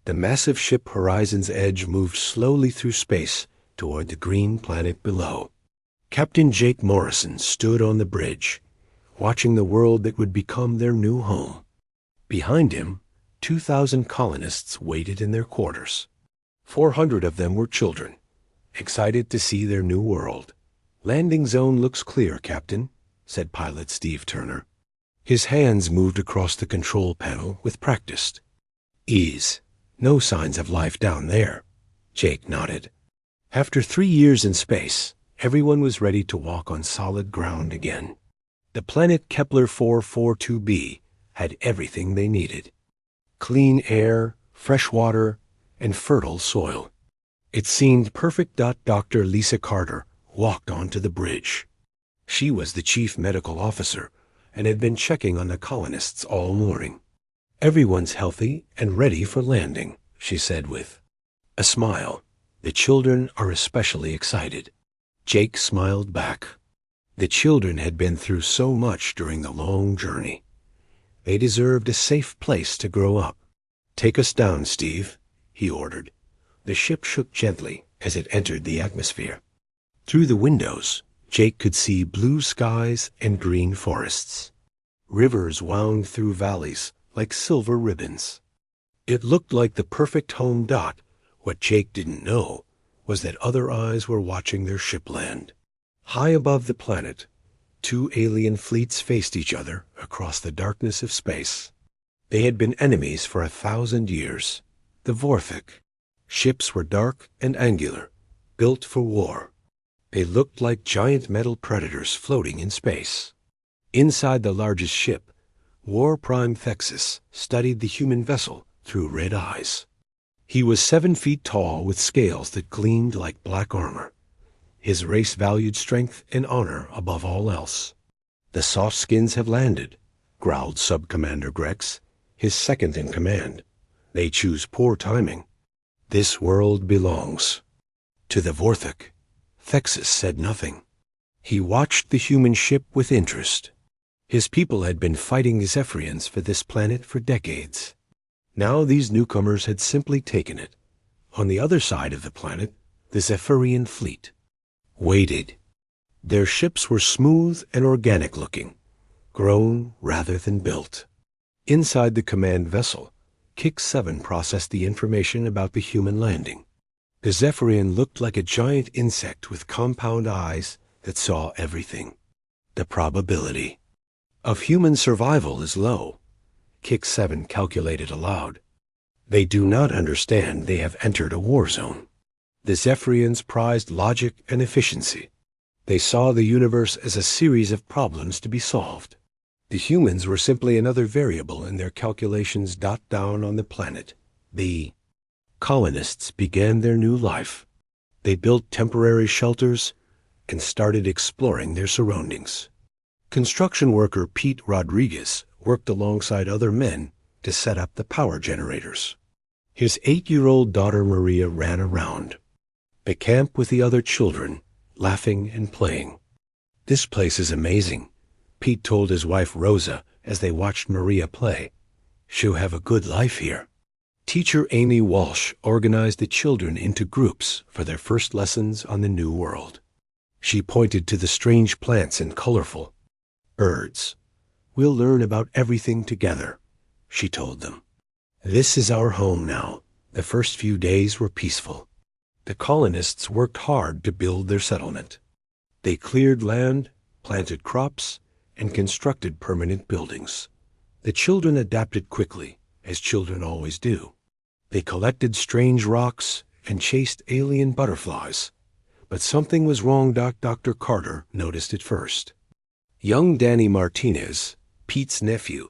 The massive ship Horizon's Edge moved slowly through space toward the green planet below. Captain Jake Morrison stood on the bridge, watching the world that would become their new home. Behind him, 2,000 colonists waited in their quarters. 400 of them were children, excited to see their new world. "Landing zone looks clear, Captain," said pilot Steve Turner. His hands moved across the control panel with practice. "Ease. No signs of life down there." Jake nodded. After 3 years in space, everyone was ready to walk on solid ground again. The planet Kepler 442b had everything they needed: clean air, fresh water, and fertile soil. It seemed perfect. Dr. Lisa Carter walked onto the bridge. She was the chief medical officer and had been checking on the colonists all morning. "Everyone's healthy and ready for landing," she said with a smile. "The children are especially excited." Jake smiled back. The children had been through so much during the long journey. They deserved a safe place to grow up. "Take us down, Steve," he ordered. The ship shook gently as it entered the atmosphere. Through the windows, Jake could see blue skies and green forests. Rivers wound through valleys like silver ribbons. It looked like the perfect home. What Jake didn't know was that other eyes were watching their ship land. High above the planet, 2 alien fleets faced each other across the darkness of space. They had been enemies for 1,000 years. The Vorthik. Ships were dark and angular, built for war. They looked like giant metal predators floating in space. Inside the largest ship, War Prime Thexus studied the human vessel through red eyes. He was 7 feet tall with scales that gleamed like black armor. His race valued strength and honor above all else. "The soft skins have landed," growled Sub-Commander Grex, his second in command. "They choose poor timing. This world belongs to the Vorthik." Thexus said nothing. He watched the human ship with interest. His people had been fighting the Zephyrians for this planet for decades. Now these newcomers had simply taken it. On the other side of the planet, the Zephyrian fleet waited. Their ships were smooth and organic-looking, grown rather than built. Inside the command vessel, Kix-7 processed the information about the human landing. The Zephyrian looked like a giant insect with compound eyes that saw everything. "The probability of human survival is low," Kix-7 calculated aloud. "They do not understand they have entered a war zone." The Zephyrians prized logic and efficiency. They saw the universe as a series of problems to be solved. The humans were simply another variable in their calculations. Down on the planet, the colonists began their new life. They built temporary shelters and started exploring their surroundings. Construction worker Pete Rodriguez worked alongside other men to set up the power generators. His 8-year-old daughter Maria ran around the camp with the other children, laughing and playing. "This place is amazing," Pete told his wife Rosa as they watched Maria play. "She'll have a good life here." Teacher Amy Walsh organized the children into groups for their first lessons on the new world. She pointed to the strange plants and colorful birds. "We'll learn about everything together," she told them. "This is our home now." The first few days were peaceful. The colonists worked hard to build their settlement. They cleared land, planted crops, and constructed permanent buildings. The children adapted quickly, as children always do. They collected strange rocks and chased alien butterflies. But something was wrong. Dr. Carter noticed it first. Young Danny Martinez, Pete's nephew,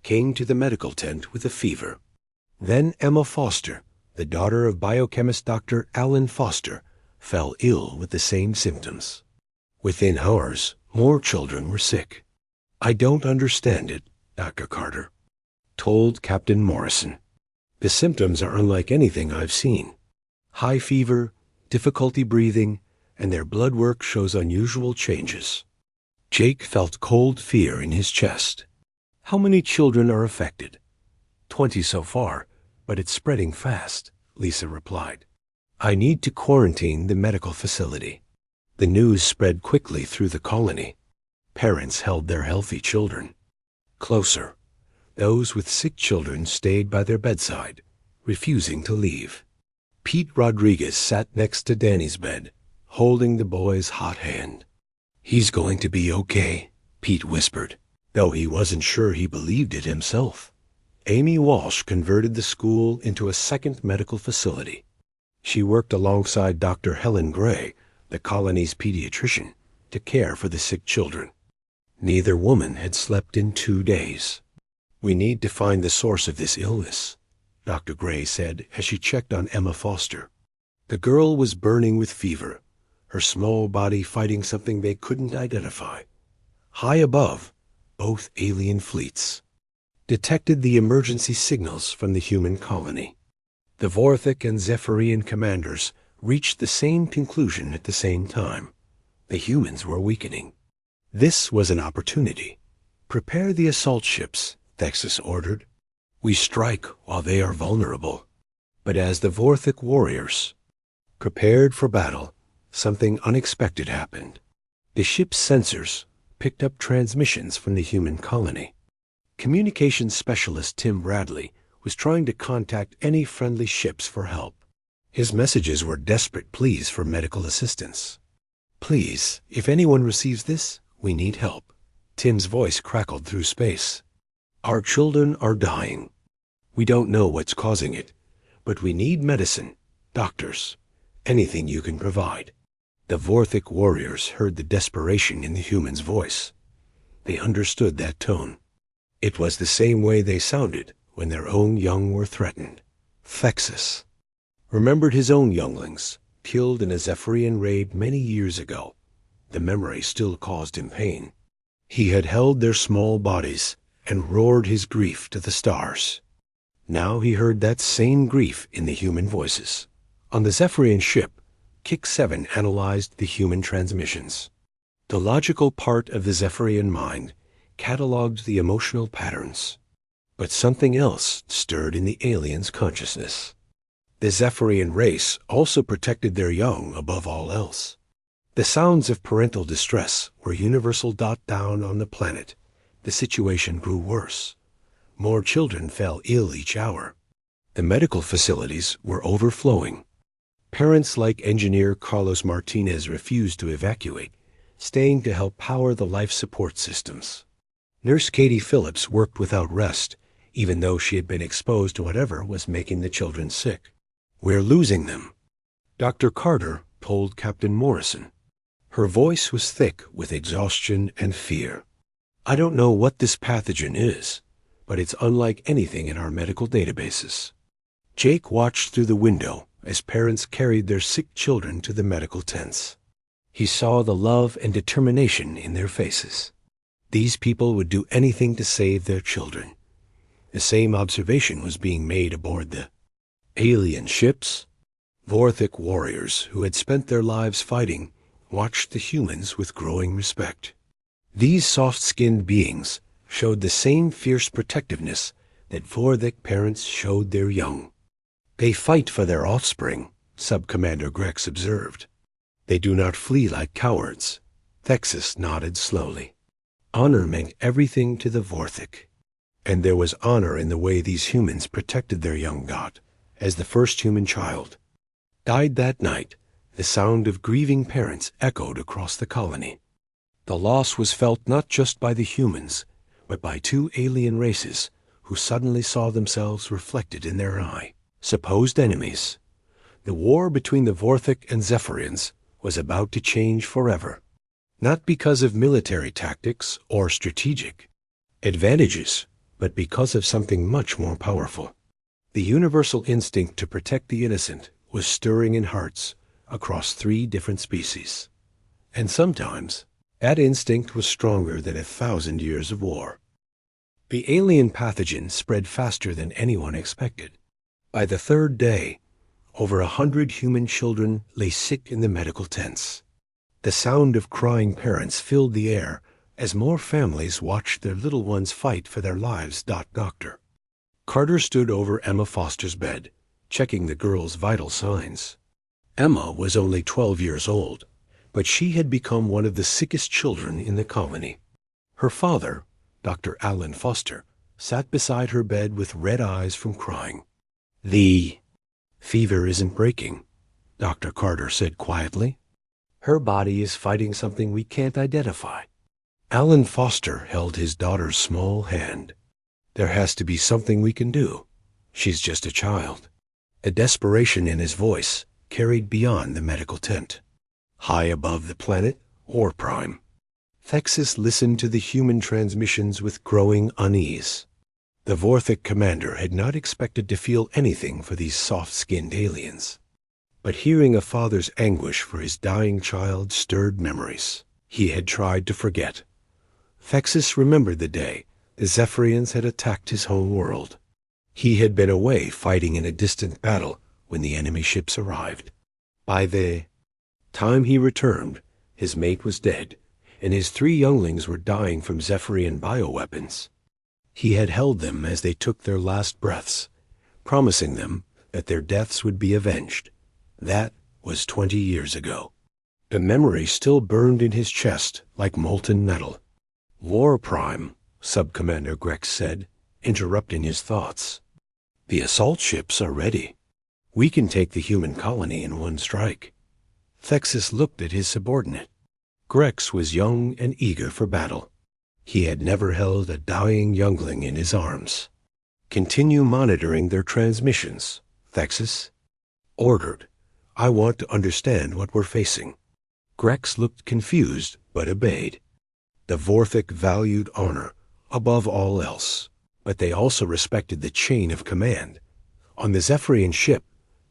came to the medical tent with a fever. Then Emma Foster, the daughter of biochemist Dr. Alan Foster, fell ill with the same symptoms. Within hours, more children were sick. "I don't understand it," Dr. Carter told Captain Morrison. "The symptoms are unlike anything I've seen. High fever, difficulty breathing, and their blood work shows unusual changes." Jake felt cold fear in his chest. "How many children are affected?" 20 so far, But it's spreading fast, Lisa replied. I need to quarantine the medical facility. The news spread quickly through the colony. Parents held their healthy children closer. Those with sick children stayed by their bedside, refusing to leave. Pete Rodriguez sat next to Danny's bed, holding the boy's hot hand. He's going to be okay, Pete whispered, though he wasn't sure he believed it himself. Amy Walsh converted the school into a second medical facility. She worked alongside Dr. Helen Gray, the colony's pediatrician, to care for the sick children. Neither woman had slept in 2 days. We need to find the source of this illness, Dr. Gray said as she checked on Emma Foster. The girl was burning with fever, her small body fighting something they couldn't identify. High above, both alien fleets detected the emergency signals from the human colony. The Vorthic and Zephyrian commanders reached the same conclusion at the same time. The humans were weakening. This was an opportunity. Prepare the assault ships, Thexus ordered. We strike while they are vulnerable. But as the Vorthic warriors prepared for battle, something unexpected happened. The ship's sensors picked up transmissions from the human colony. Communications specialist Tim Bradley was trying to contact any friendly ships for help. His messages were desperate pleas for medical assistance. Please, if anyone receives this, we need help. Tim's voice crackled through space. Our children are dying. We don't know what's causing it, but we need medicine, doctors, anything you can provide. The Vorthic warriors heard the desperation in the human's voice. They understood that tone. It was the same way they sounded when their own young were threatened. Thexus remembered his own younglings, killed in a Zephyrian raid many years ago. The memory still caused him pain. He had held their small bodies and roared his grief to the stars. Now he heard that same grief in the human voices. On the Zephyrian ship, Kick 7 analyzed the human transmissions. The logical part of the Zephyrian mind cataloged the emotional patterns. But something else stirred in the aliens' consciousness. The Zephyrian race also protected their young above all else. The sounds of parental distress were universal. Down on the planet, the situation grew worse. More children fell ill each hour. The medical facilities were overflowing. Parents like engineer Carlos Martinez refused to evacuate, staying to help power the life support systems. Nurse Katie Phillips worked without rest, even though she had been exposed to whatever was making the children sick. We're losing them, Dr. Carter told Captain Morrison. Her voice was thick with exhaustion and fear. I don't know what this pathogen is, but it's unlike anything in our medical databases. Jake watched through the window as parents carried their sick children to the medical tents. He saw the love and determination in their faces. These people would do anything to save their children. The same observation was being made aboard the alien ships. Vorthic warriors who had spent their lives fighting watched the humans with growing respect. These soft-skinned beings showed the same fierce protectiveness that Vorthic parents showed their young. They fight for their offspring, Sub-Commander Grex observed. They do not flee like cowards. Thexus nodded slowly. Honor meant everything to the Vorthic. And there was honor in the way these humans protected their young god, as the first human child died that night. The sound of grieving parents echoed across the colony. The loss was felt not just by the humans, but by 2 alien races who suddenly saw themselves reflected in their eye. Supposed enemies. The war between the Vorthic and Zephyrians was about to change forever, not because of military tactics or strategic advantages, but because of something much more powerful. The universal instinct to protect the innocent was stirring in hearts across 3 different species. And sometimes, that instinct was stronger than 1,000 years of war. The alien pathogen spread faster than anyone expected. By the 3rd day, over 100 human children lay sick in the medical tents. The sound of crying parents filled the air as more families watched their little ones fight for their lives. Doctor Carter stood over Emma Foster's bed, checking the girl's vital signs. Emma was only 12 years old, but she had become one of the sickest children in the colony. Her father, Dr. Alan Foster, sat beside her bed with red eyes from crying. "The fever isn't breaking," Dr. Carter said quietly. "Her body is fighting something we can't identify." Alan Foster held his daughter's small hand. "There has to be something we can do. She's just a child." A desperation in his voice carried beyond the medical tent. High above the planet, War Prime, Thexus listened to the human transmissions with growing unease. The Vorthic commander had not expected to feel anything for these soft-skinned aliens. But hearing a father's anguish for his dying child stirred memories he had tried to forget. Thexus remembered the day the Zephyrians had attacked his home world. He had been away fighting in a distant battle when the enemy ships arrived. By the time he returned, his mate was dead, and his 3 younglings were dying from Zephyrian bioweapons. He had held them as they took their last breaths, promising them that their deaths would be avenged. That was 20 years ago. The memory still burned in his chest like molten metal. "War Prime," Sub-Commander Grex said, interrupting his thoughts. "The assault ships are ready. We can take the human colony in one strike." Thexus looked at his subordinate. Grex was young and eager for battle. He had never held a dying youngling in his arms. "Continue monitoring their transmissions," Thexus ordered. "I want to understand what we're facing." Grex looked confused, but obeyed. The Vorthic valued honor above all else, but they also respected the chain of command. On the Zephyrian ship,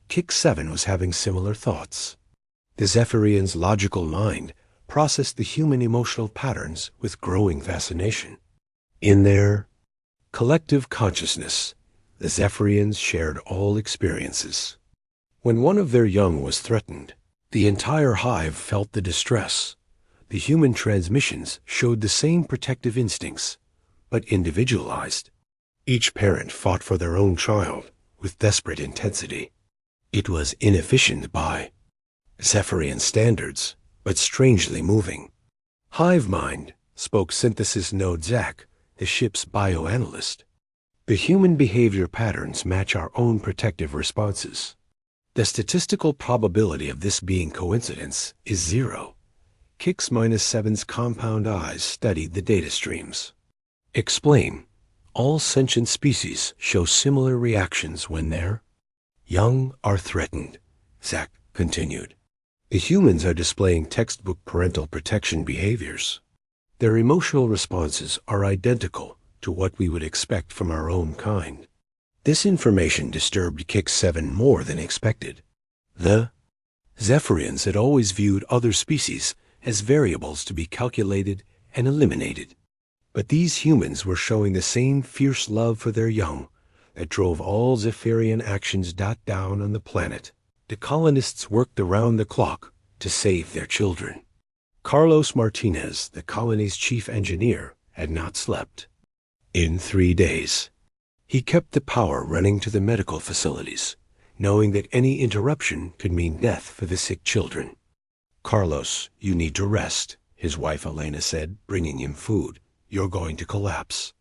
Kix-7 was having similar thoughts. The Zephyrian's logical mind processed the human emotional patterns with growing fascination. In their collective consciousness, the Zephyrians shared all experiences. When one of their young was threatened, the entire hive felt the distress. The human transmissions showed the same protective instincts, but individualized. Each parent fought for their own child with desperate intensity. It was inefficient by Zephyrian standards, but strangely moving. "Hive mind," spoke Synthesis Node Zach, the ship's bioanalyst. "The human behavior patterns match our own protective responses. The statistical probability of this being coincidence is 0. Kix-7's compound eyes studied the data streams. "Explain. All sentient species show similar reactions when their young are threatened," Zach continued. "The humans are displaying textbook parental protection behaviors. Their emotional responses are identical to what we would expect from our own kind." This information disturbed Kix-7 more than expected. The Zephyrians had always viewed other species as variables to be calculated and eliminated. But these humans were showing the same fierce love for their young that drove all Zephyrian actions down on the planet. The colonists worked around the clock to save their children. Carlos Martinez, the colony's chief engineer, had not slept. In 3 days, he kept the power running to the medical facilities, knowing that any interruption could mean death for the sick children. "Carlos, you need to rest," his wife Elena said, bringing him food. "You're going to collapse."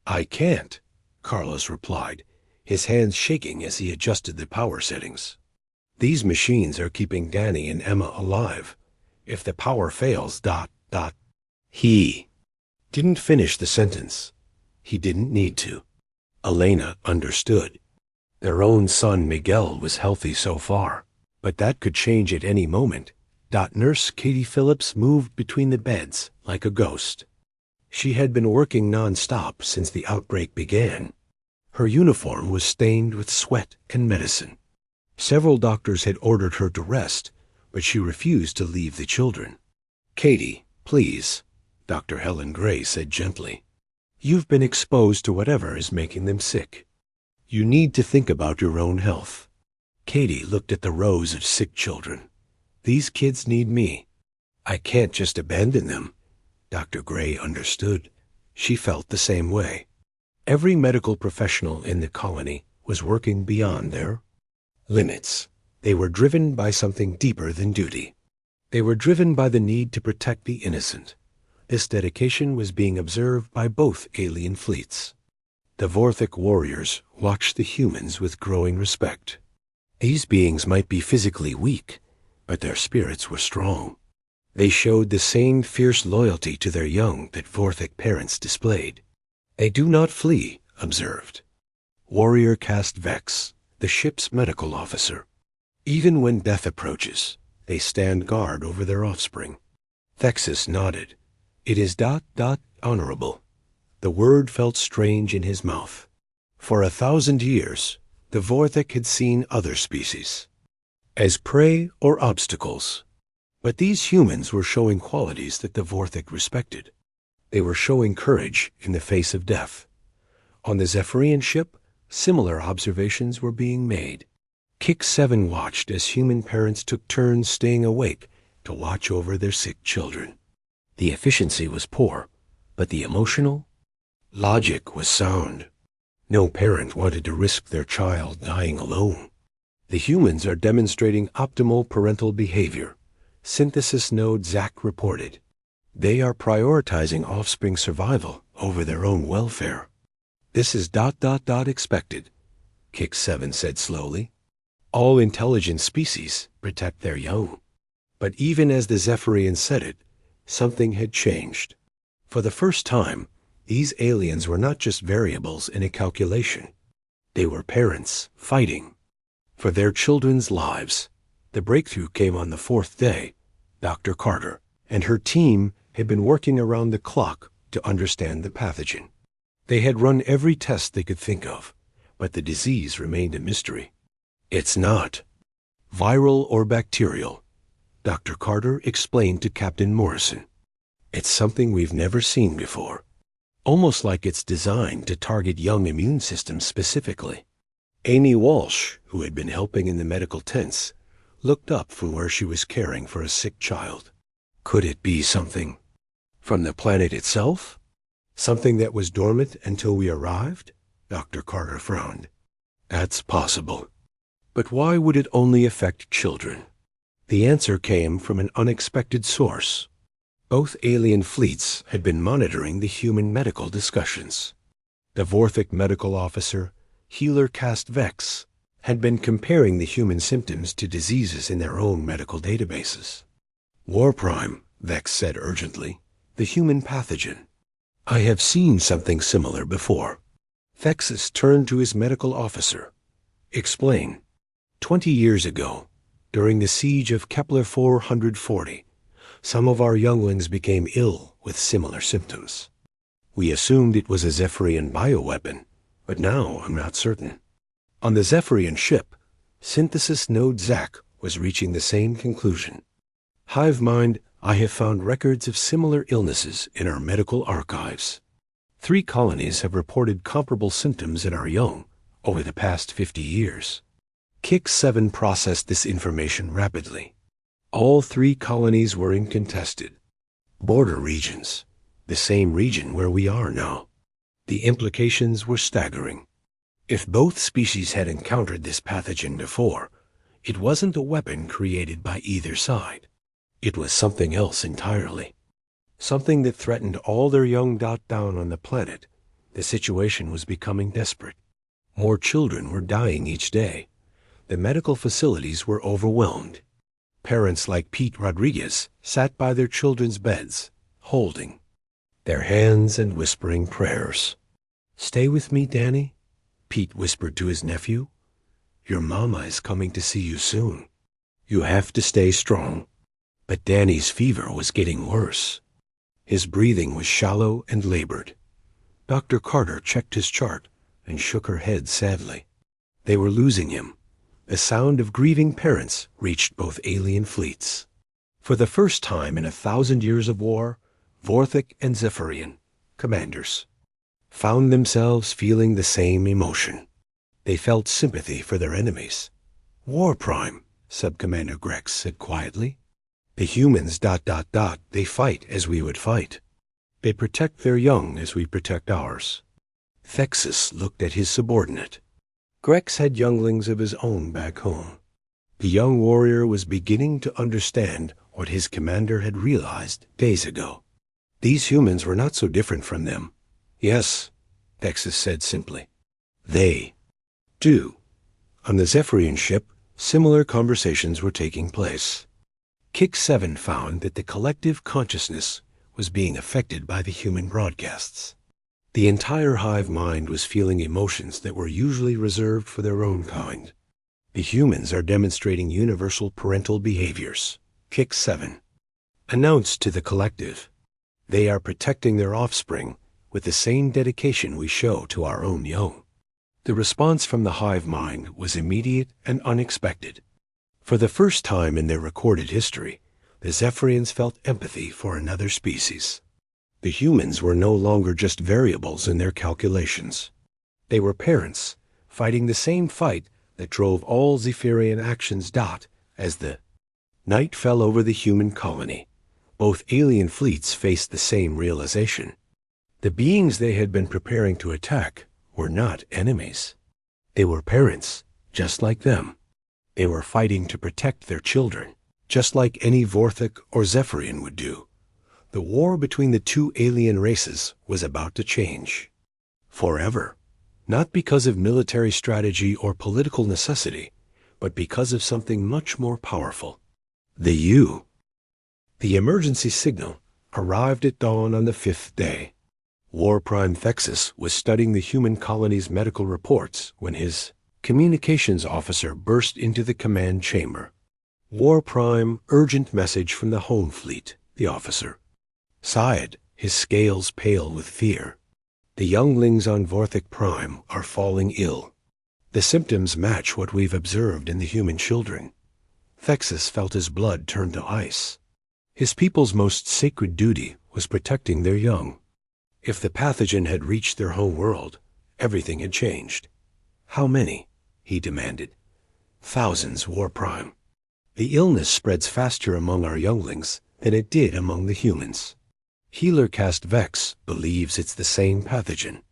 "I can't," Carlos replied, his hands shaking as he adjusted the power settings. "These machines are keeping Danny and Emma alive. If the power fails, He didn't finish the sentence. He didn't need to. Elena understood. Their own son Miguel was healthy so far, but that could change at any moment. Nurse Katie Phillips moved between the beds like a ghost. She had been working non-stop since the outbreak began. Her uniform was stained with sweat and medicine. Several doctors had ordered her to rest, but she refused to leave the children. "Katie, please," Dr. Helen Gray said gently. "You've been exposed to whatever is making them sick. You need to think about your own health." Katie looked at the rows of sick children. "These kids need me. I can't just abandon them." Dr. Gray understood. She felt the same way. Every medical professional in the colony was working beyond their limits. They were driven by something deeper than duty. They were driven by the need to protect the innocent. This dedication was being observed by both alien fleets. The Vorthic warriors watched the humans with growing respect. These beings might be physically weak, but their spirits were strong. They showed the same fierce loyalty to their young that Vorthic parents displayed. They do not flee, observed Warrior Cast Vex, the ship's medical officer. Even when death approaches, they stand guard over their offspring. Thexus nodded. It is honorable. The word felt strange in his mouth. For 1,000 years, the Vorthic had seen other species as prey or obstacles. But these humans were showing qualities that the Vorthic respected. They were showing courage in the face of death. On the Zephyrian ship, similar observations were being made. Kix-7 watched as human parents took turns staying awake to watch over their sick children. The efficiency was poor, but the emotional logic was sound. No parent wanted to risk their child dying alone. The humans are demonstrating optimal parental behavior, Synthesis Node Zach reported. They are prioritizing offspring survival over their own welfare. This is expected, Kix-7 said slowly. All intelligent species protect their young. But even as the Zephyrian said it, something had changed. For the first time, these aliens were not just variables in a calculation. They were parents fighting for their children's lives. The breakthrough came on the 4th day. Dr. Carter and her team had been working around the clock to understand the pathogen. They had run every test they could think of, but the disease remained a mystery. It's not viral or bacterial, Dr. Carter explained to Captain Morrison. It's something we've never seen before, almost like it's designed to target young immune systems specifically. Amy Walsh, who had been helping in the medical tents, looked up from where she was caring for a sick child. Could it be something from the planet itself? Something that was dormant until we arrived? Dr. Carter frowned. That's possible. But why would it only affect children? The answer came from an unexpected source. Both alien fleets had been monitoring the human medical discussions. The Vorthic medical officer, Healer Cast Vex, had been comparing the human symptoms to diseases in their own medical databases. War Prime, Vex said urgently, the human pathogen. I have seen something similar before. Vexus turned to his medical officer. Explain. 20 years ago, during the siege of Kepler 440, some of our younglings became ill with similar symptoms. We assumed it was a Zephyrian bioweapon, but now I'm not certain. On the Zephyrian ship, Synthesis Node Zach was reaching the same conclusion. Hive mind, I have found records of similar illnesses in our medical archives. 3 colonies have reported comparable symptoms in our young over the past 50 years. Kix-7 processed this information rapidly. All 3 colonies were uncontested. Border regions, the same region where we are now. The implications were staggering. If both species had encountered this pathogen before, it wasn't a weapon created by either side. It was something else entirely. Something that threatened all their young down on the planet. The situation was becoming desperate. More children were dying each day. The medical facilities were overwhelmed. Parents like Pete Rodriguez sat by their children's beds, holding their hands and whispering prayers. Stay with me, Danny, Pete whispered to his nephew. Your mama is coming to see you soon. You have to stay strong. But Danny's fever was getting worse. His breathing was shallow and labored. Dr. Carter checked his chart and shook her head sadly. They were losing him. The sound of grieving parents reached both alien fleets. For the first time in 1,000 years of war, Vorthic and Zephyrian commanders found themselves feeling the same emotion. They felt sympathy for their enemies. War Prime, Sub-Commander Grex said quietly. The humans ... they fight as we would fight. They protect their young as we protect ours. Thexus looked at his subordinate. Grex had younglings of his own back home. The young warrior was beginning to understand what his commander had realized days ago. These humans were not so different from them. Yes, Thexus said simply. They do. On the Zephyrian ship, similar conversations were taking place. Kix-7 found that the collective consciousness was being affected by the human broadcasts. The entire hive mind was feeling emotions that were usually reserved for their own kind. The humans are demonstrating universal parental behaviors, Kix-7 announced to the collective. They are protecting their offspring with the same dedication we show to our own young. The response from the hive mind was immediate and unexpected. For the first time in their recorded history, the Zephyrians felt empathy for another species. The humans were no longer just variables in their calculations. They were parents, fighting the same fight that drove all Zephyrian actions. As the night fell over the human colony, both alien fleets faced the same realization. The beings they had been preparing to attack were not enemies. They were parents, just like them. They were fighting to protect their children, just like any Vorthic or Zephyrian would do. The war between the two alien races was about to change. Forever. Not because of military strategy or political necessity, but because of something much more powerful. The U. The emergency signal arrived at dawn on the 5th day. War Prime Thexus was studying the human colony's medical reports when his communications officer burst into the command chamber. War Prime, urgent message from the home fleet, the officer sighed, his scales pale with fear. The younglings on Vorthic Prime are falling ill. The symptoms match what we've observed in the human children. Thexus felt his blood turn to ice. His people's most sacred duty was protecting their young. If the pathogen had reached their home world, everything had changed. How many? He demanded. Thousands, War Prime. The illness spreads faster among our younglings than it did among the humans. Healer Cast Vex believes it's the same pathogen,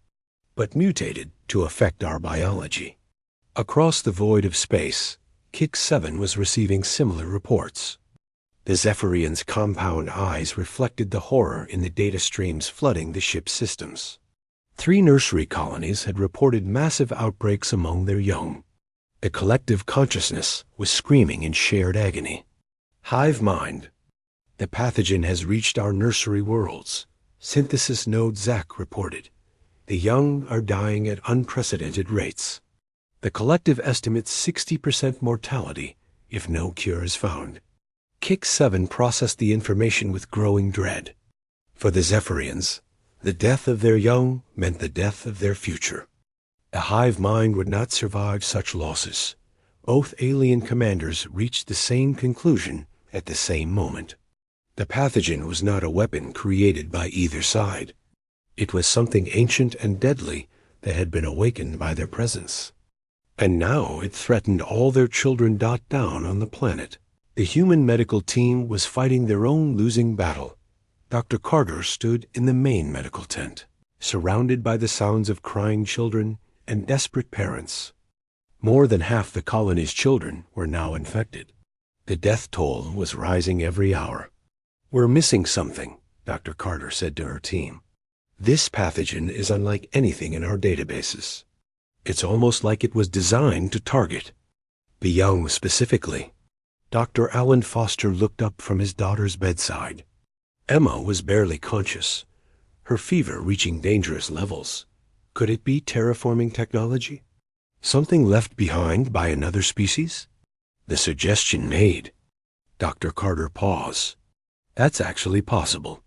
but mutated to affect our biology. Across the void of space, Kix-7 was receiving similar reports. The Zephyrians' compound eyes reflected the horror in the data streams flooding the ship's systems. 3 nursery colonies had reported massive outbreaks among their young. The collective consciousness was screaming in shared agony. Hive mind. The pathogen has reached our nursery worlds, Synthesis Node Zach reported. The young are dying at unprecedented rates. The collective estimates 60% mortality if no cure is found. Kix-7 processed the information with growing dread. For the Zephyrians, the death of their young meant the death of their future. The hive mind would not survive such losses. Both alien commanders reached the same conclusion at the same moment. The pathogen was not a weapon created by either side. It was something ancient and deadly that had been awakened by their presence. And now it threatened all their children. Down on the planet. The human medical team was fighting their own losing battle. Dr. Carter stood in the main medical tent, surrounded by the sounds of crying children and desperate parents. More than half the colony's children were now infected. The death toll was rising every hour. We're missing something, Dr. Carter said to her team. This pathogen is unlike anything in our databases. It's almost like it was designed to target the young specifically. Dr. Alan Foster looked up from his daughter's bedside. Emma was barely conscious, her fever reaching dangerous levels. Could it be terraforming technology? Something left behind by another species? The suggestion made. Dr. Carter paused. That's actually possible.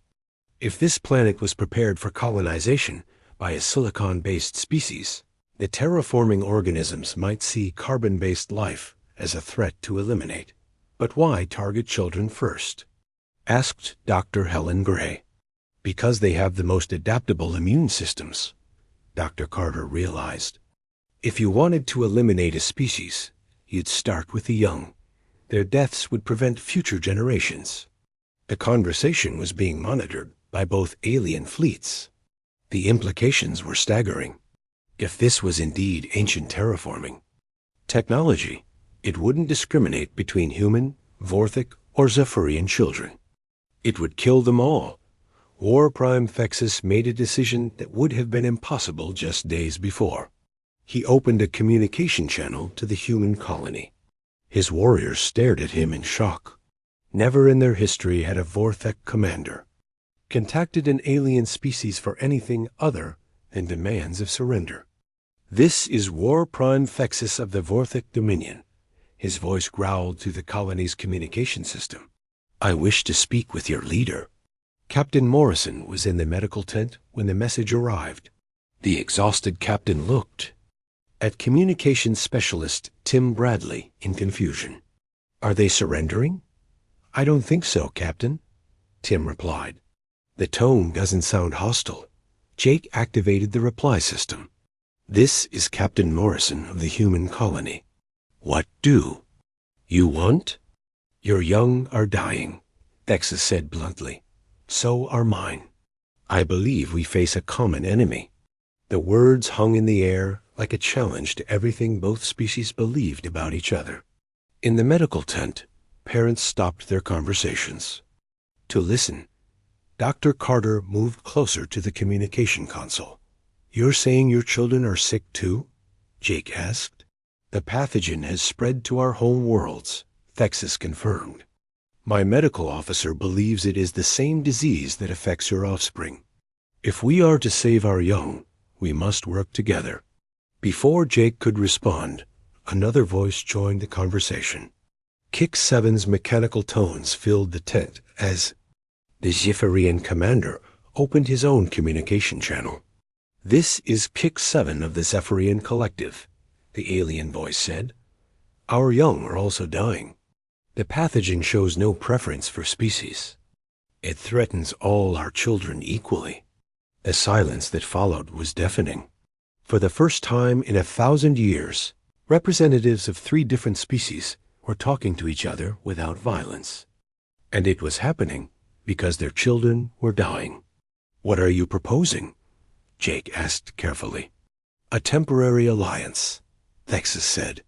If this planet was prepared for colonization by a silicon-based species, the terraforming organisms might see carbon-based life as a threat to eliminate. But why target children first? Asked Dr. Helen Gray. Because they have the most adaptable immune systems, Dr. Carter realized. If you wanted to eliminate a species, you'd start with the young. Their deaths would prevent future generations. The conversation was being monitored by both alien fleets. The implications were staggering. If this was indeed ancient terraforming technology, it wouldn't discriminate between human, Vorthic, or Zephyrian children. It would kill them all. War Prime Fexus made a decision that would have been impossible just days before. He opened a communication channel to the human colony. His warriors stared at him in shock. Never in their history had a Vorthic commander contacted an alien species for anything other than demands of surrender. "This is War Prime Fexus of the Vorthic Dominion," his voice growled through the colony's communication system. "I wish to speak with your leader." Captain Morrison was in the medical tent when the message arrived. The exhausted captain looked at communications specialist Tim Bradley in confusion. "Are they surrendering?" "I don't think so, Captain," Tim replied. "The tone doesn't sound hostile." Jake activated the reply system. "This is Captain Morrison of the human colony. What do you want?" "Your young are dying," Fexus said bluntly. "So are mine. I believe we face a common enemy." The words hung in the air like a challenge to everything both species believed about each other. In the medical tent, parents stopped their conversations to listen. Dr. Carter moved closer to the communication console. "You're saying your children are sick too?" Jake asked. "The pathogen has spread to our home worlds," Fexus confirmed. "My medical officer believes it is the same disease that affects your offspring. If we are to save our young, we must work together." Before Jake could respond, another voice joined the conversation. Kick 7's mechanical tones filled the tent as the Zephyrian commander opened his own communication channel. "This is Kick 7 of the Zephyrian Collective," the alien voice said. "Our young are also dying. The pathogen shows no preference for species. It threatens all our children equally." The silence that followed was deafening. For the first time in 1,000 years, representatives of 3 different species were talking to each other without violence. And it was happening because their children were dying. "What are you proposing?" Jake asked carefully. "A temporary alliance," Fexus said.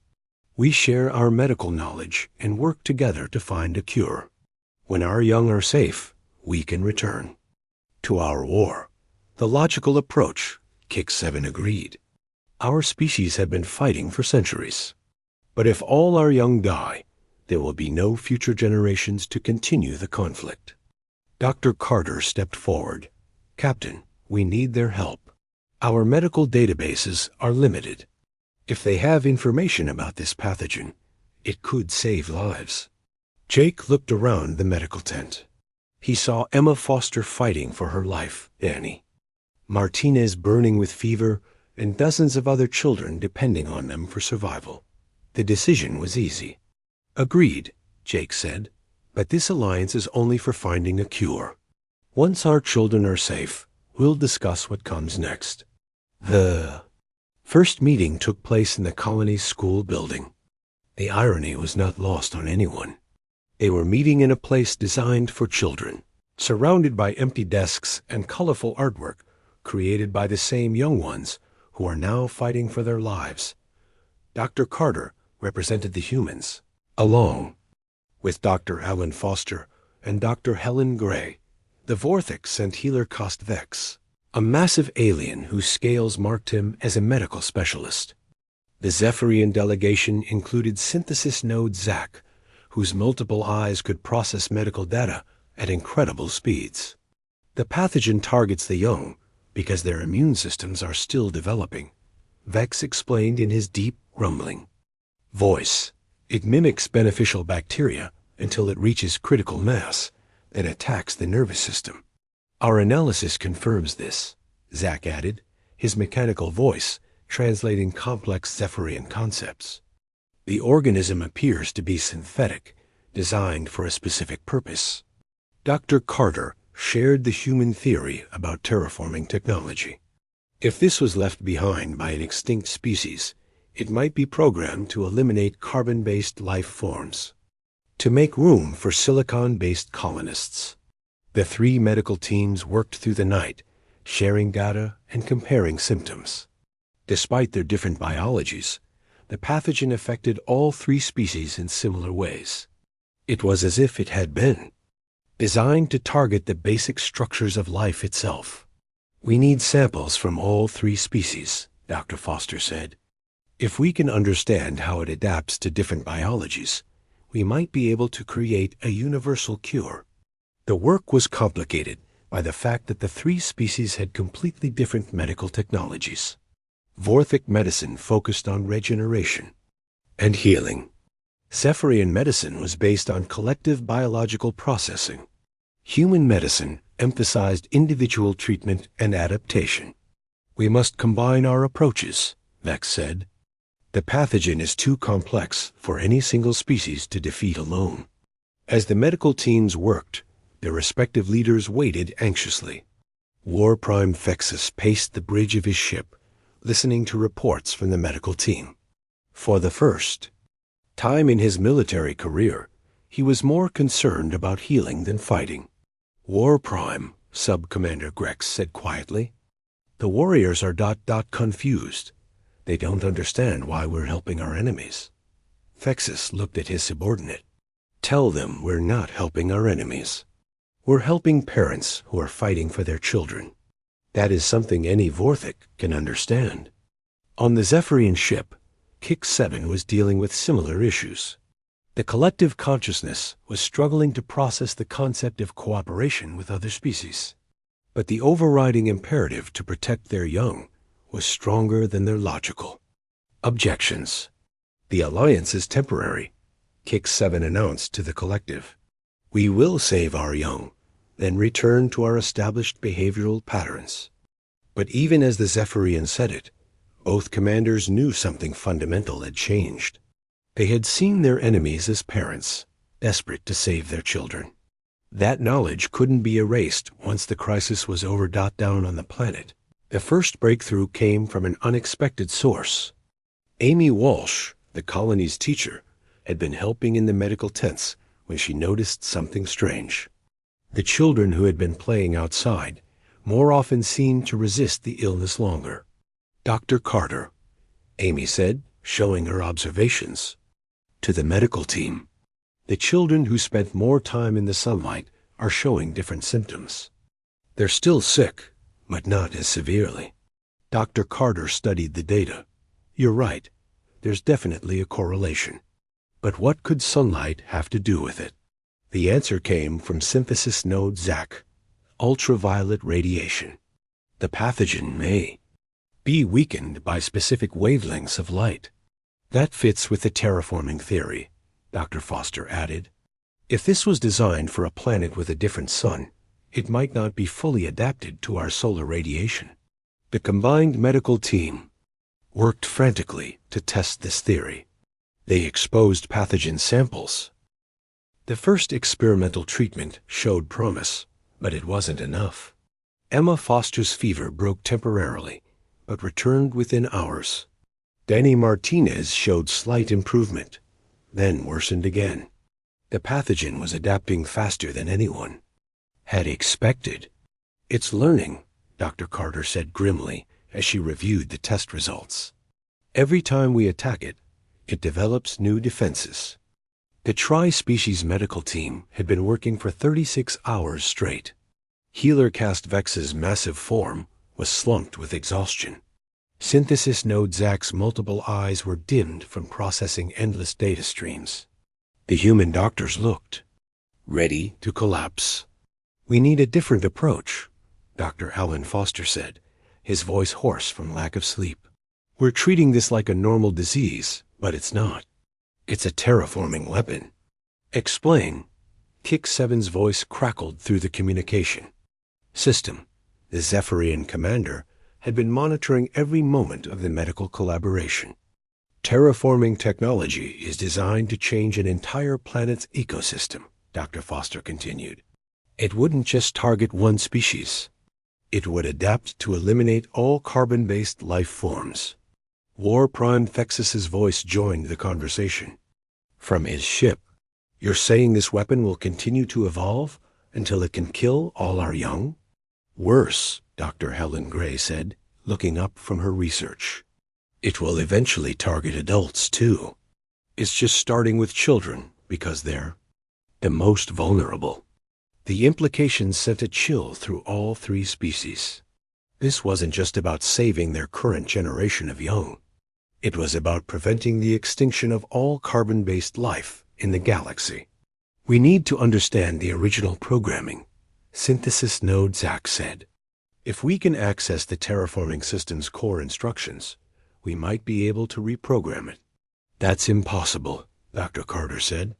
"We share our medical knowledge and work together to find a cure. When our young are safe, we can return to our war." "The logical approach," Kick 7 agreed. "Our species have been fighting for centuries. But if all our young die, there will be no future generations to continue the conflict." Dr. Carter stepped forward. "Captain, we need their help. Our medical databases are limited. If they have information about this pathogen, it could save lives." Jake looked around the medical tent. He saw Emma Foster fighting for her life, Annie, Martinez burning with fever, and dozens of other children depending on them for survival. The decision was easy. "Agreed," Jake said, "but this alliance is only for finding a cure. Once our children are safe, we'll discuss what comes next." The first meeting took place in the colony's school building. The irony was not lost on anyone. They were meeting in a place designed for children, surrounded by empty desks and colorful artwork created by the same young ones who are now fighting for their lives. Dr. Carter represented the humans, along with Dr. Alan Foster and Dr. Helen Gray. The Vorthic sent healer Kost Vex, a massive alien whose scales marked him as a medical specialist. The Zephyrian delegation included synthesis node Zach, whose multiple eyes could process medical data at incredible speeds. "The pathogen targets the young because their immune systems are still developing," Vex explained in his deep, rumbling voice. "It mimics beneficial bacteria until it reaches critical mass and attacks the nervous system. Our analysis confirms this," Zach added, his mechanical voice translating complex Zephyrian concepts. "The organism appears to be synthetic, designed for a specific purpose." Dr. Carter shared the human theory about terraforming technology. If this was left behind by an extinct species, it might be programmed to eliminate carbon-based life forms, to make room for silicon-based colonists. The 3 medical teams worked through the night, sharing data and comparing symptoms. Despite their different biologies, the pathogen affected all three species in similar ways. It was as if it had been designed to target the basic structures of life itself. "We need samples from all three species," Dr. Foster said. "If we can understand how it adapts to different biologies, we might be able to create a universal cure." The work was complicated by the fact that the three species had completely different medical technologies. Vorthic medicine focused on regeneration and healing. Zephyrian medicine was based on collective biological processing. Human medicine emphasized individual treatment and adaptation. "We must combine our approaches," Vex said. "The pathogen is too complex for any single species to defeat alone." As the medical teams worked, their respective leaders waited anxiously. War Prime Fexus paced the bridge of his ship, listening to reports from the medical team. For the first time in his military career, he was more concerned about healing than fighting. "War Prime," Sub-Commander Grex said quietly. "The warriors are confused. They don't understand why we're helping our enemies." Fexus looked at his subordinate. "Tell them we're not helping our enemies. We're helping parents who are fighting for their children. That is something any Vorthic can understand." On the Zephyrian ship, Kick 7 was dealing with similar issues. The collective consciousness was struggling to process the concept of cooperation with other species. But the overriding imperative to protect their young was stronger than their logical objections. "The alliance is temporary," Kick 7 announced to the collective. "We will save our young, then return to our established behavioral patterns." But even as the Zephyrian said it, both commanders knew something fundamental had changed. They had seen their enemies as parents, desperate to save their children. That knowledge couldn't be erased once the crisis was over. Down on the planet, the first breakthrough came from an unexpected source. Amy Walsh, the colony's teacher, had been helping in the medical tents when she noticed something strange. The children who had been playing outside more often seemed to resist the illness longer. "Dr. Carter," Amy said, showing her observations to the medical team, "the children who spent more time in the sunlight are showing different symptoms. They're still sick, but not as severely." Dr. Carter studied the data. "You're right. There's definitely a correlation. But what could sunlight have to do with it?" The answer came from synthesis node ZAC, ultraviolet radiation. "The pathogen may be weakened by specific wavelengths of light." "That fits with the terraforming theory," Dr. Foster added. "If this was designed for a planet with a different sun, it might not be fully adapted to our solar radiation." The combined medical team worked frantically to test this theory. They exposed pathogen samples. The first experimental treatment showed promise, but it wasn't enough. Emma Foster's fever broke temporarily, but returned within hours. Danny Martinez showed slight improvement, then worsened again. The pathogen was adapting faster than anyone had expected. "It's learning," Dr. Carter said grimly as she reviewed the test results. "Every time we attack it, it develops new defenses." The tri-species medical team had been working for 36 hours straight. Healer Cast Vex's massive form was slumped with exhaustion. Synthesis node Zac's multiple eyes were dimmed from processing endless data streams. The human doctors looked ready to collapse. "We need a different approach," Dr. Alan Foster said, his voice hoarse from lack of sleep. "We're treating this like a normal disease, but it's not. It's a terraforming weapon." "Explain." Kick 7's voice crackled through the communication system. The Zephyrian commander had been monitoring every moment of the medical collaboration. "Terraforming technology is designed to change an entire planet's ecosystem," Dr. Foster continued. "It wouldn't just target one species. It would adapt to eliminate all carbon-based life forms." War Prime Fexus's voice joined the conversation from his ship. "You're saying this weapon will continue to evolve until it can kill all our young?" "Worse," Dr. Helen Gray said, looking up from her research. It will eventually target adults, too. It's just starting with children because they're the most vulnerable. The implications sent a chill through all three species. This wasn't just about saving their current generation of young. It was about preventing the extinction of all carbon-based life in the galaxy. We need to understand the original programming, Synthesis Node Zach said. If we can access the terraforming system's core instructions, we might be able to reprogram it. That's impossible, Dr. Carter said.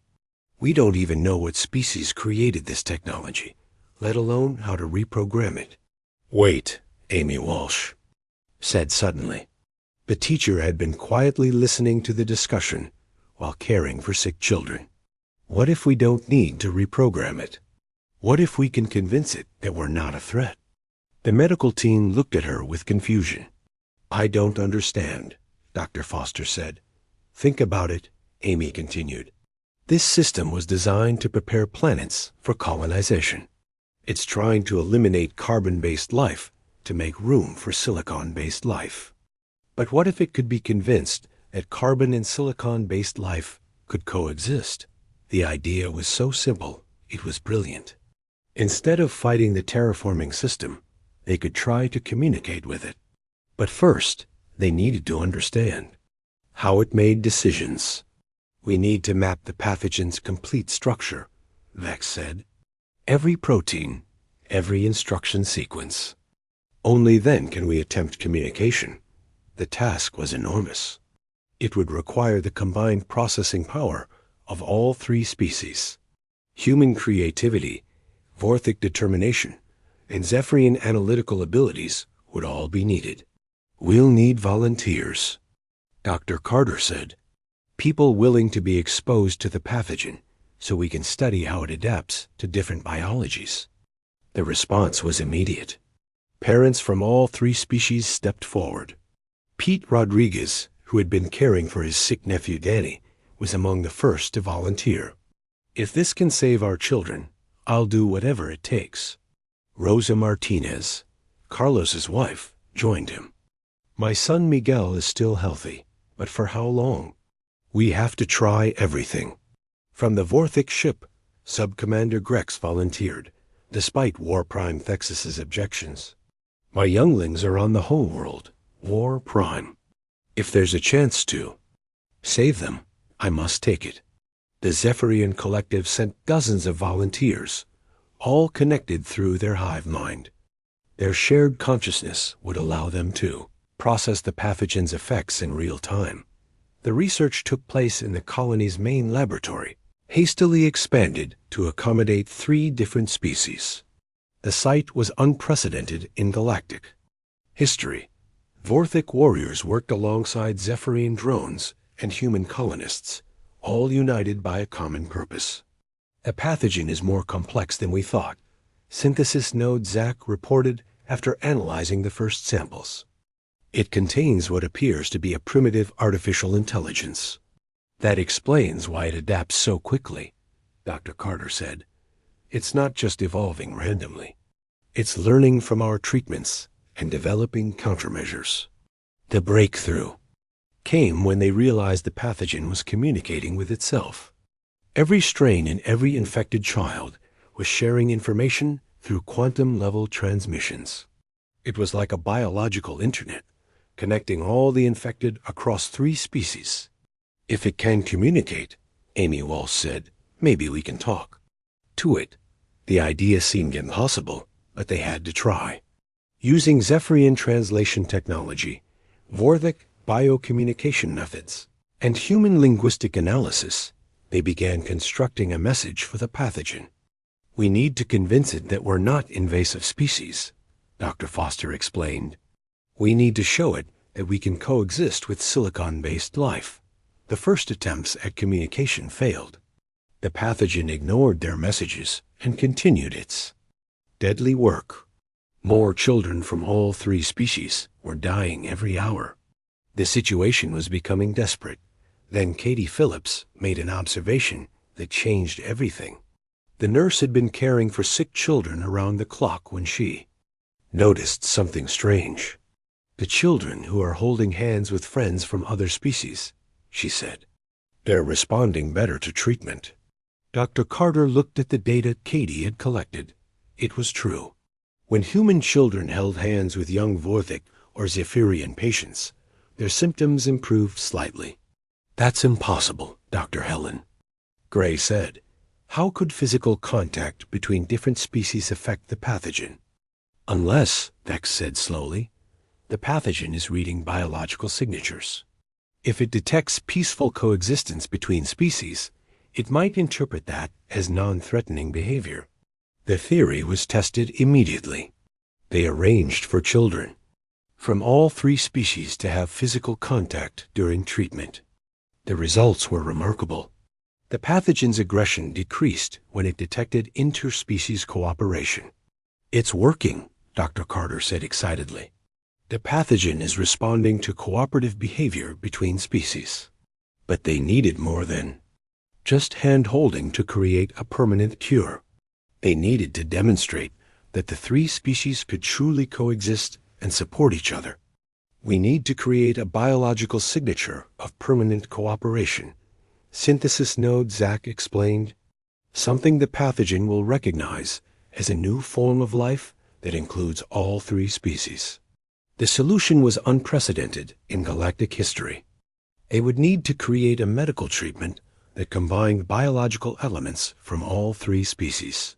We don't even know what species created this technology, let alone how to reprogram it. Wait, Amy Walsh said suddenly. The teacher had been quietly listening to the discussion while caring for sick children. What if we don't need to reprogram it? What if we can convince it that we're not a threat? The medical team looked at her with confusion. I don't understand, Dr. Foster said. Think about it, Amy continued. This system was designed to prepare planets for colonization. It's trying to eliminate carbon-based life to make room for silicon-based life. But what if it could be convinced that carbon and silicon-based life could coexist? The idea was so simple, it was brilliant. Instead of fighting the terraforming system, they could try to communicate with it. But first, they needed to understand how it made decisions. We need to map the pathogen's complete structure, Vex said. Every protein, every instruction sequence. Only then can we attempt communication. The task was enormous. It would require the combined processing power of all three species. Human creativity, Vorthic determination, and Zephyrian analytical abilities would all be needed. We'll need volunteers, Dr. Carter said. People willing to be exposed to the pathogen so we can study how it adapts to different biologies. The response was immediate. Parents from all three species stepped forward. Pete Rodriguez, who had been caring for his sick nephew Danny, was among the first to volunteer. If this can save our children, I'll do whatever it takes. Rosa Martinez, Carlos's wife, joined him. My son Miguel is still healthy, but for how long? We have to try everything. From the Vorthic ship, Sub-Commander Grex volunteered, despite War Prime Thexus's objections. My younglings are on the whole world, War Prime. If there's a chance to save them, I must take it. The Zephyrian Collective sent dozens of volunteers, all connected through their hive mind. Their shared consciousness would allow them to process the pathogen's effects in real time. The research took place in the colony's main laboratory, hastily expanded to accommodate 3 different species. The site was unprecedented in galactic history. Vorthic warriors worked alongside Zephyrian drones and human colonists, all united by a common purpose. The pathogen is more complex than we thought, Synthesis Node Zach reported after analyzing the first samples. It contains what appears to be a primitive artificial intelligence. That explains why it adapts so quickly, Dr. Carter said. It's not just evolving randomly. It's learning from our treatments and developing countermeasures. The breakthrough came when they realized the pathogen was communicating with itself. Every strain in every infected child was sharing information through quantum-level transmissions. It was like a biological internet, connecting all the infected across 3 species. If it can communicate, Amy Walsh said, maybe we can talk to it. The idea seemed impossible, but they had to try. Using Zephyrian translation technology, Vorthic biocommunication methods, and human linguistic analysis, they began constructing a message for the pathogen. We need to convince it that we're not invasive species, Dr. Foster explained. We need to show it that we can coexist with silicon-based life. The first attempts at communication failed. The pathogen ignored their messages and continued its deadly work. More children from all 3 species were dying every hour. The situation was becoming desperate. Then Katie Phillips made an observation that changed everything. The nurse had been caring for sick children around the clock when she noticed something strange. The children who are holding hands with friends from other species, she said. They're responding better to treatment. Dr. Carter looked at the data Katie had collected. It was true. When human children held hands with young Vorthic or Zephyrian patients, their symptoms improved slightly. That's impossible, Dr. Helen. Gray said. How could physical contact between different species affect the pathogen? Unless, Vex said slowly, the pathogen is reading biological signatures. If it detects peaceful coexistence between species, it might interpret that as non-threatening behavior. The theory was tested immediately. They arranged for children from all 3 species to have physical contact during treatment. The results were remarkable. The pathogen's aggression decreased when it detected interspecies cooperation. It's working, Dr. Carter said excitedly. The pathogen is responding to cooperative behavior between species. But they needed more than just hand-holding to create a permanent cure. They needed to demonstrate that the 3 species could truly coexist and support each other. We need to create a biological signature of permanent cooperation, synthesis node Zach explained. Something the pathogen will recognize as a new form of life that includes all 3 species. The solution was unprecedented in galactic history. They would need to create a medical treatment that combined biological elements from all 3 species.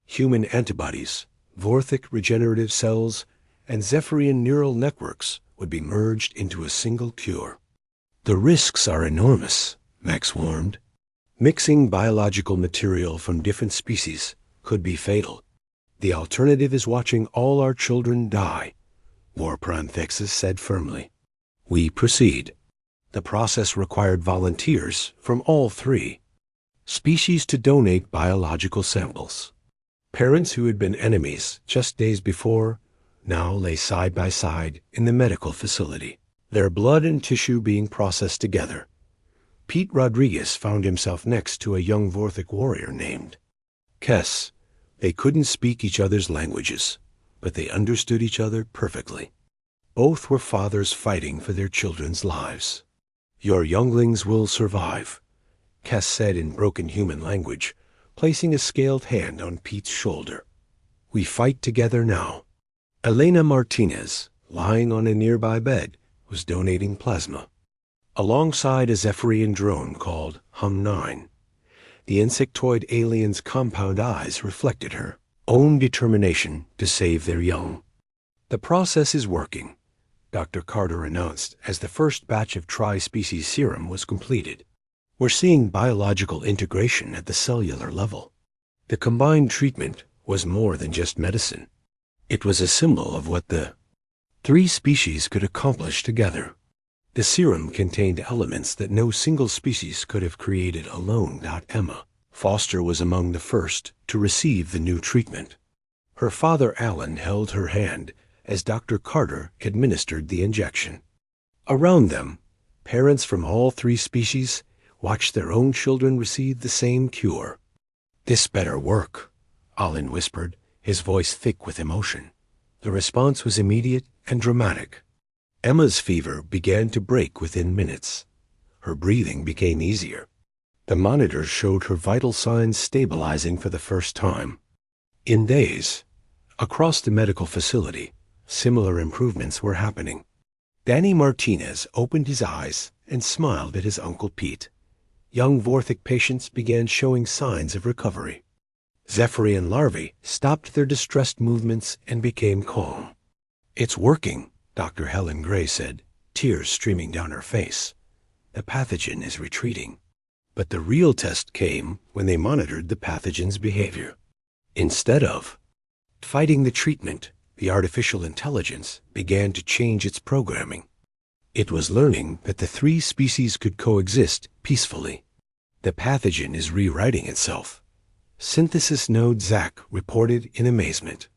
Human antibodies, Vorthic regenerative cells, and Zephyrian neural networks would be merged into a single cure. The risks are enormous, Max warned. Mixing biological material from different species could be fatal. The alternative is watching all our children die, War Pranthexus said firmly. We proceed. The process required volunteers from all 3 species to donate biological samples. Parents who had been enemies just days before now lay side by side in the medical facility, their blood and tissue being processed together. Pete Rodriguez found himself next to a young Vorthic warrior named Kess. They couldn't speak each other's languages, but they understood each other perfectly. Both were fathers fighting for their children's lives. Your younglings will survive, Kess said in broken human language, placing a scaled hand on Pete's shoulder. We fight together now. Elena Martinez, lying on a nearby bed, was donating plasma. Alongside a Zephyrian drone called Hum-9, the insectoid alien's compound eyes reflected her own determination to save their young. The process is working, Dr. Carter announced as the first batch of tri-species serum was completed. We're seeing biological integration at the cellular level. The combined treatment was more than just medicine. It was a symbol of what the 3 species could accomplish together. The serum contained elements that no single species could have created alone. Emma Foster was among the first to receive the new treatment. Her father Alan held her hand as Dr. Carter administered the injection. Around them, parents from all 3 species watched their own children receive the same cure. This better work, Alan whispered, his voice thick with emotion. The response was immediate and dramatic. Emma's fever began to break within minutes. Her breathing became easier. The monitors showed her vital signs stabilizing for the first time. In days, across the medical facility, similar improvements were happening. Danny Martinez opened his eyes and smiled at his Uncle Pete. Young Vorthic patients began showing signs of recovery. Zephyrian larvae stopped their distressed movements and became calm. It's working, Dr. Helen Gray said, tears streaming down her face. The pathogen is retreating. But the real test came when they monitored the pathogen's behavior. Instead of fighting the treatment, the artificial intelligence began to change its programming. It was learning that the 3 species could coexist peacefully. The pathogen is rewriting itself. Synthesis node Zach reported in amazement.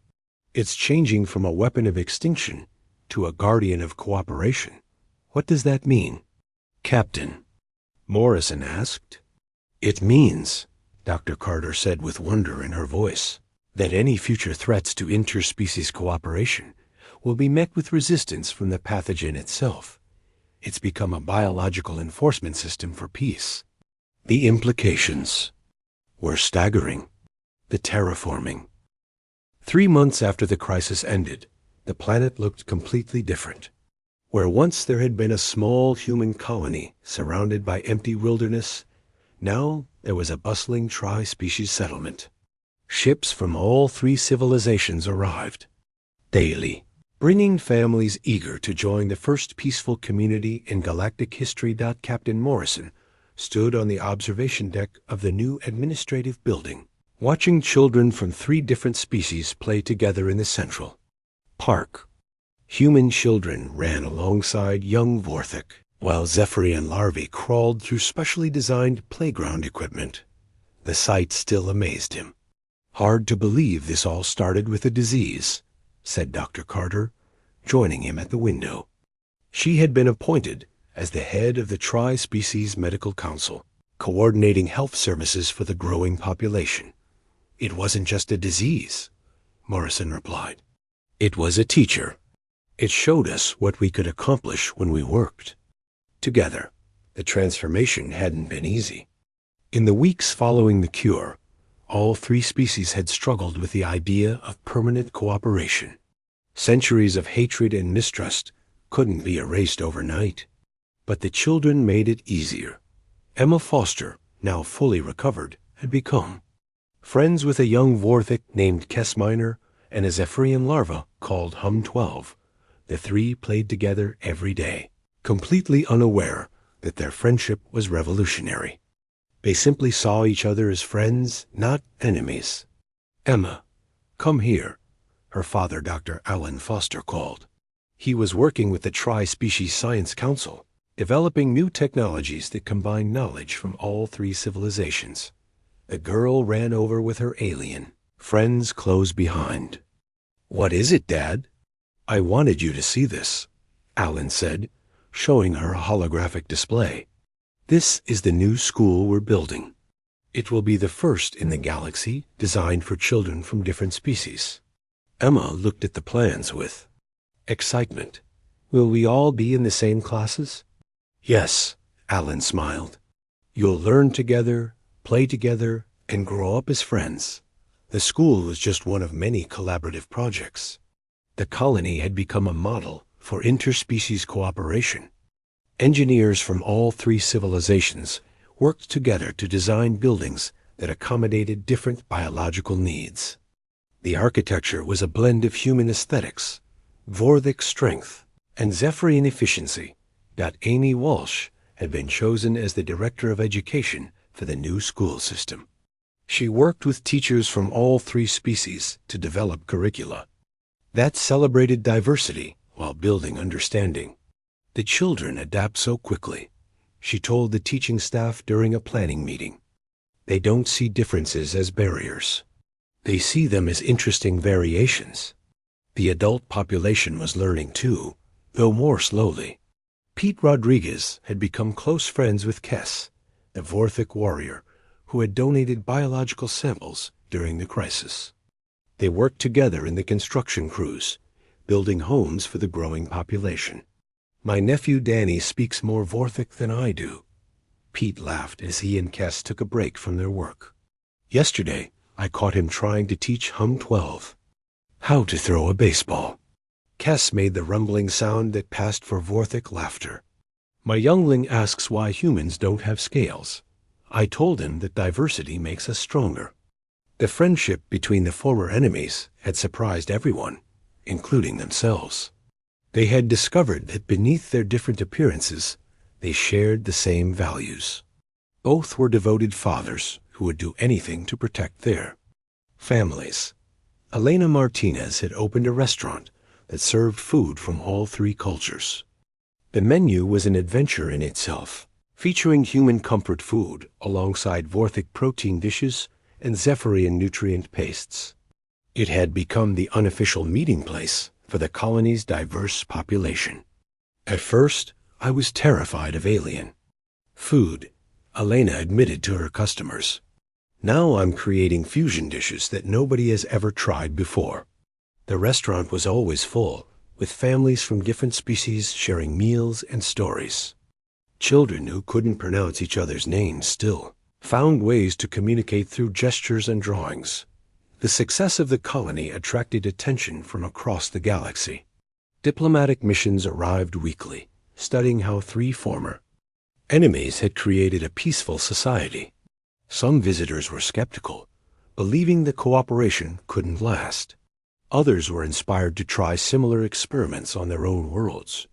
It's changing from a weapon of extinction to a guardian of cooperation. What does that mean? Captain, Morrison asked. It means, Dr. Carter said with wonder in her voice, that any future threats to interspecies cooperation will be met with resistance from the pathogen itself. It's become a biological enforcement system for peace. The implications were staggering. The terraforming. 3 months after the crisis ended, the planet looked completely different. Where once there had been a small human colony surrounded by empty wilderness, now there was a bustling tri-species settlement. Ships from all 3 civilizations arrived daily, bringing families eager to join the first peaceful community in galactic history. Captain Morrison stood on the observation deck of the new administrative building, watching children from 3 different species play together in the central park. Human children ran alongside young Vorthik, while Zephyrian larvae crawled through specially designed playground equipment. The sight still amazed him. "Hard to believe this all started with a disease," said Dr. Carter, joining him at the window. She had been appointed as the head of the Tri-Species Medical Council, coordinating health services for the growing population. "It wasn't just a disease," Morrison replied. "It was a teacher. It showed us what we could accomplish when we worked together." The transformation hadn't been easy. In the weeks following the cure, all 3 species had struggled with the idea of permanent cooperation. Centuries of hatred and mistrust couldn't be erased overnight. But the children made it easier. Emma Foster, now fully recovered, had become friends with a young Vorthik named Kess Minor and a Zephyrian larva called Hum-12. The 3 played together every day, completely unaware that their friendship was revolutionary. They simply saw each other as friends, not enemies. "Emma, come here," her father, Dr. Alan Foster, called. He was working with the Tri-Species Science Council, developing new technologies that combine knowledge from all 3 civilizations. The girl ran over with her alien friends close behind. "What is it, Dad?" "I wanted you to see this," Alan said, showing her a holographic display. "This is the new school we're building. It will be the first in the galaxy designed for children from different species." Emma looked at the plans with excitement. "Will we all be in the same classes?" "Yes," Alan smiled. "You'll learn together, play together, and grow up as friends." The school was just one of many collaborative projects. The colony had become a model for interspecies cooperation. Engineers from all 3 civilizations worked together to design buildings that accommodated different biological needs. The architecture was a blend of human aesthetics, Vorthik strength, and Zephyrian efficiency. Amy Walsh had been chosen as the Director of Education for the new school system. She worked with teachers from all 3 species to develop curricula that celebrated diversity while building understanding. "The children adapt so quickly," she told the teaching staff during a planning meeting. "They don't see differences as barriers. They see them as interesting variations." The adult population was learning too, though more slowly. Pete Rodriguez had become close friends with Kess, the Vorthik warrior who had donated biological samples during the crisis. They worked together in the construction crews, building homes for the growing population. "My nephew Danny speaks more Vorthik than I do," Pete laughed as he and Kess took a break from their work. "Yesterday, I caught him trying to teach Hum-12 how to throw a baseball." Kess made the rumbling sound that passed for Vorthik laughter. "My youngling asks why humans don't have scales. I told him that diversity makes us stronger." The friendship between the former enemies had surprised everyone, including themselves. They had discovered that beneath their different appearances, they shared the same values. Both were devoted fathers who would do anything to protect their families. Elena Martinez had opened a restaurant that served food from all 3 cultures. The menu was an adventure in itself, featuring human comfort food alongside Vorthik protein dishes and Zephyrian nutrient pastes. It had become the unofficial meeting place for the colony's diverse population. "At first, I was terrified of alien food," Elena admitted to her customers. "Now I'm creating fusion dishes that nobody has ever tried before." The restaurant was always full, with families from different species sharing meals and stories. Children who couldn't pronounce each other's names still found ways to communicate through gestures and drawings. The success of the colony attracted attention from across the galaxy. Diplomatic missions arrived weekly, studying how three former enemies had created a peaceful society. Some visitors were skeptical, believing the cooperation couldn't last. Others were inspired to try similar experiments on their own worlds.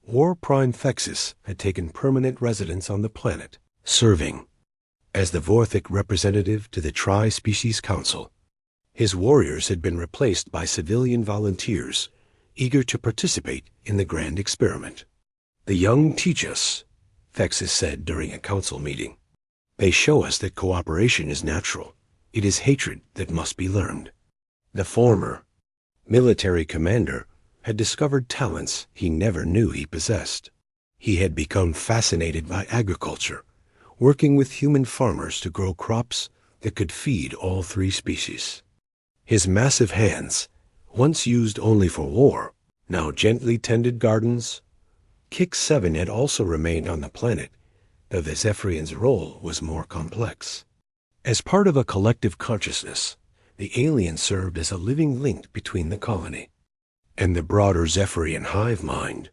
War Prime Thexus had taken permanent residence on the planet, serving as the Vorthic representative to the Tri-Species Council. His warriors had been replaced by civilian volunteers, eager to participate in the grand experiment. "The young teach us," Thexus said during a council meeting. "They show us that cooperation is natural. It is hatred that must be learned." The former military commander had discovered talents he never knew he possessed. He had become fascinated by agriculture, working with human farmers to grow crops that could feed all three species. His massive hands, once used only for war, now gently tended gardens. Kix-7 had also remained on the planet, though the Zephyrian's role was more complex. As part of a collective consciousness, the alien served as a living link between the colony and the broader Zephyrian hive mind.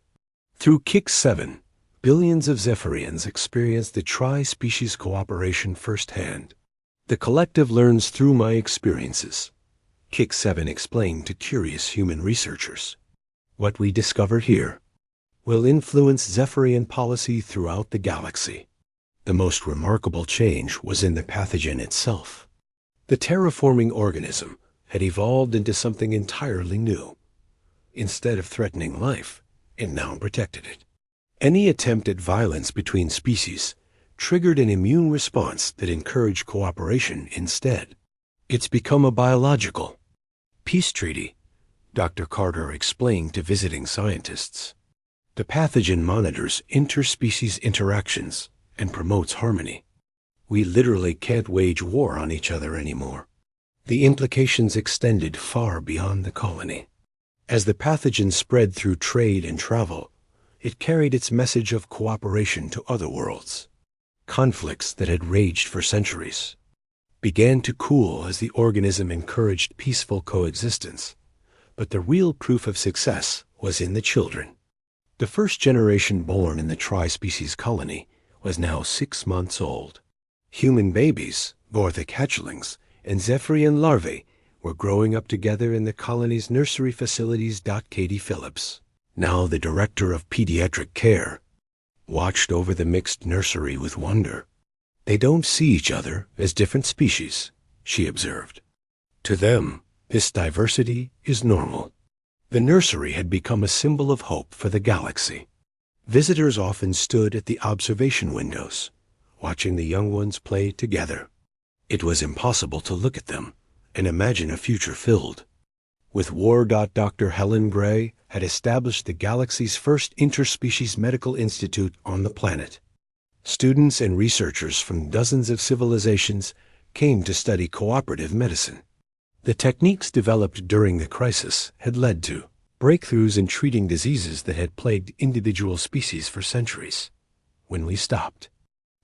Through Kix-7, billions of Zephyrians experienced the tri-species cooperation firsthand. "The collective learns through my experiences," Kix-7 explained to curious human researchers. "What we discover here will influence Zephyrian policy throughout the galaxy." The most remarkable change was in the pathogen itself. The terraforming organism had evolved into something entirely new. Instead of threatening life, it now protected it. Any attempt at violence between species triggered an immune response that encouraged cooperation instead. "It's become a biological peace treaty," Dr. Carter explained to visiting scientists. "The pathogen monitors interspecies interactions and promotes harmony. We literally can't wage war on each other anymore." The implications extended far beyond the colony. As the pathogen spread through trade and travel, it carried its message of cooperation to other worlds. Conflicts that had raged for centuries began to cool as the organism encouraged peaceful coexistence. But the real proof of success was in the children. The first generation born in the tri-species colony was now 6 months old. Human babies, Vorthic hatchlings, and Zephyrian larvae were growing up together in the colony's nursery facilities. Katie Phillips, now the director of pediatric care, watched over the mixed nursery with wonder. "They don't see each other as different species," she observed. "To them, this diversity is normal." The nursery had become a symbol of hope for the galaxy. Visitors often stood at the observation windows, watching the young ones play together. It was impossible to look at them and imagine a future filled with war. Dr. Helen Gray had established the galaxy's first interspecies medical institute on the planet. Students and researchers from dozens of civilizations came to study cooperative medicine. The techniques developed during the crisis had led to breakthroughs in treating diseases that had plagued individual species for centuries. When we stopped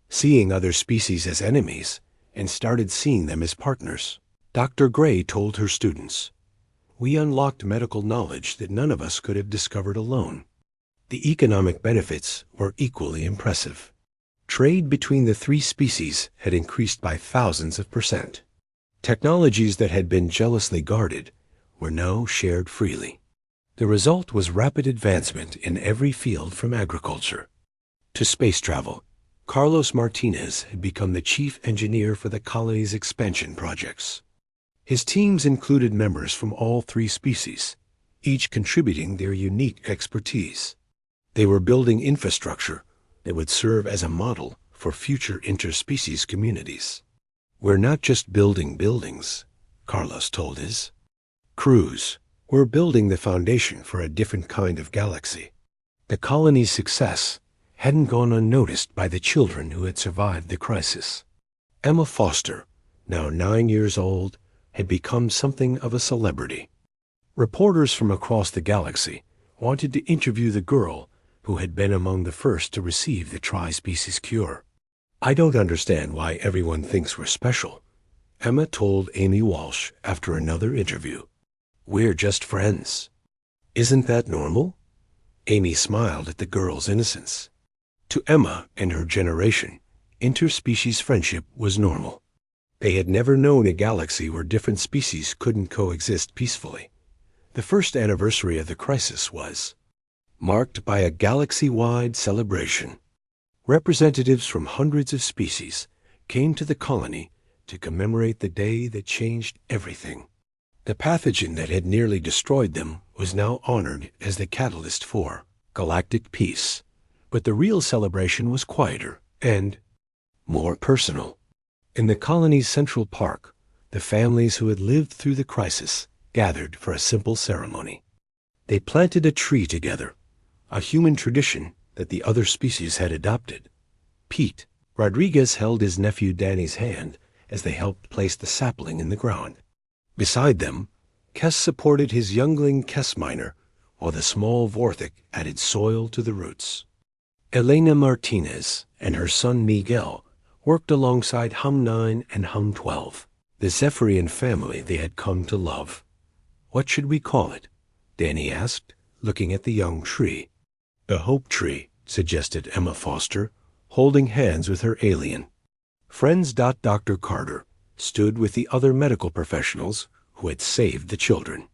seeing other species as enemies and started seeing them as partners, Dr. Gray told her students, "We unlocked medical knowledge that none of us could have discovered alone." The economic benefits were equally impressive. Trade between the three species had increased by thousands of %. Technologies that had been jealously guarded were now shared freely. The result was rapid advancement in every field from agriculture to space travel. Carlos Martinez had become the chief engineer for the colony's expansion projects. His teams included members from all three species, each contributing their unique expertise. They were building infrastructure that would serve as a model for future interspecies communities. "We're not just building buildings," Carlos told his crews. "We're building the foundation for a different kind of galaxy." The colony's success hadn't gone unnoticed by the children who had survived the crisis. Emma Foster, now 9 years old, had become something of a celebrity. Reporters from across the galaxy wanted to interview the girl who had been among the first to receive the tri-species cure. "I don't understand why everyone thinks we're special," Emma told Amy Walsh after another interview. "We're just friends." "Isn't that normal?" Amy smiled at the girl's innocence. To Emma and her generation, interspecies friendship was normal. They had never known a galaxy where different species couldn't coexist peacefully. The first anniversary of the crisis was marked by a galaxy-wide celebration. Representatives from hundreds of species came to the colony to commemorate the day that changed everything. The pathogen that had nearly destroyed them was now honored as the catalyst for galactic peace. But the real celebration was quieter and more personal. In the colony's central park, the families who had lived through the crisis gathered for a simple ceremony. They planted a tree together, a human tradition that the other species had adopted. Pete Rodriguez held his nephew Danny's hand as they helped place the sapling in the ground. Beside them, Kes supported his youngling Kes Minor, while the small Vorthic added soil to the roots. Elena Martinez and her son Miguel worked alongside Hum 9 and Hum 12, the Zephyrian family they had come to love. "What should we call it?" Danny asked, looking at the young tree. "The Hope Tree," suggested Emma Foster, holding hands with her alien. Friends. Dr. Carter stood with the other medical professionals who had saved the children.